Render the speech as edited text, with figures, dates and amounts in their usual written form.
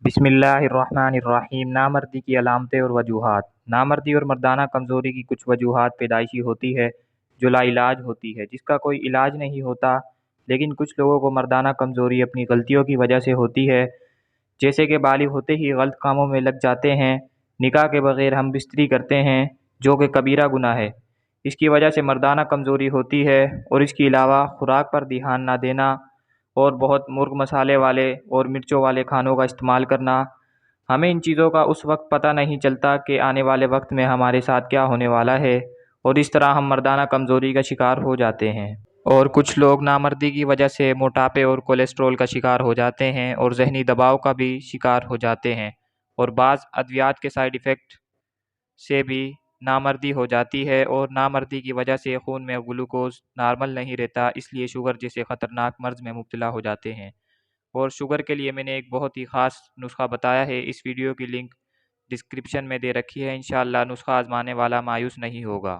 بسم اللہ الرحمن الرحیم۔ نامردی کی علامتیں اور وجوہات۔ نامردی اور مردانہ کمزوری کی کچھ وجوہات پیدائشی ہوتی ہے جو لا علاج ہوتی ہے، جس کا کوئی علاج نہیں ہوتا، لیکن کچھ لوگوں کو مردانہ کمزوری اپنی غلطیوں کی وجہ سے ہوتی ہے، جیسے کہ بالغ ہوتے ہی غلط کاموں میں لگ جاتے ہیں، نکاح کے بغیر ہم بستری کرتے ہیں جو کہ کبیرہ گناہ ہے، اس کی وجہ سے مردانہ کمزوری ہوتی ہے، اور اس کے علاوہ خوراک پر دھیان نہ دینا اور بہت مرغ مسالے والے اور مرچوں والے کھانوں کا استعمال کرنا۔ ہمیں ان چیزوں کا اس وقت پتہ نہیں چلتا کہ آنے والے وقت میں ہمارے ساتھ کیا ہونے والا ہے، اور اس طرح ہم مردانہ کمزوری کا شکار ہو جاتے ہیں۔ اور کچھ لوگ نامردی کی وجہ سے موٹاپے اور کولیسٹرول کا شکار ہو جاتے ہیں اور ذہنی دباؤ کا بھی شکار ہو جاتے ہیں، اور بعض ادویات کے سائیڈ ایفیکٹ سے بھی نامردی ہو جاتی ہے، اور نامردی کی وجہ سے خون میں گلوکوز نارمل نہیں رہتا، اس لیے شوگر جیسے خطرناک مرض میں مبتلا ہو جاتے ہیں۔ اور شوگر کے لیے میں نے ایک بہت ہی خاص نسخہ بتایا ہے، اس ویڈیو کی لنک ڈسکرپشن میں دے رکھی ہے، انشاءاللہ نسخہ آزمانے والا مایوس نہیں ہوگا۔